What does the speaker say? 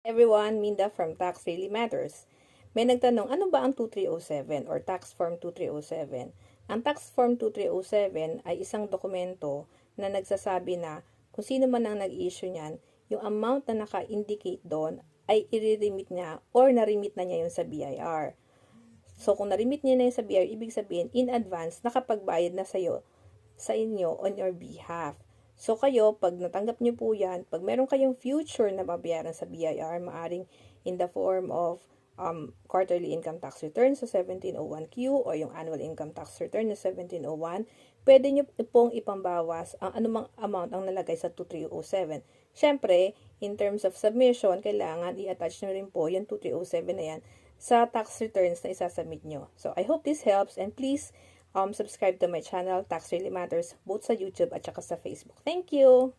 Everyone, Minda from Tax Really Matters. May nagtanong, ano ba ang 2307 or Tax Form 2307? Ang Tax Form 2307 ay isang dokumento na nagsasabi na kung sino man ang nag-issue niyan, yung amount na naka-indicate doon ay i-remit niya or na-remit na niya yun sa BIR. So, kung na-remit niya na yun sa BIR, ibig sabihin, in advance, nakapagbayad na sa inyo on your behalf. So kayo, pag natanggap nyo po yan, pag meron kayong future na babayaran sa BIR, maaring in the form of quarterly income tax return sa 1701Q o yung annual income tax return na 1701, pwede nyo pong ipambawas ang anumang amount ang nalagay sa 2307. Siyempre, in terms of submission, kailangan i-attach nyo rin po yung 2307 na yan sa tax returns na isasubmit nyo. So, I hope this helps and please subscribe to my channel, Tax Really Matters, both sa YouTube at saka sa Facebook. Thank you!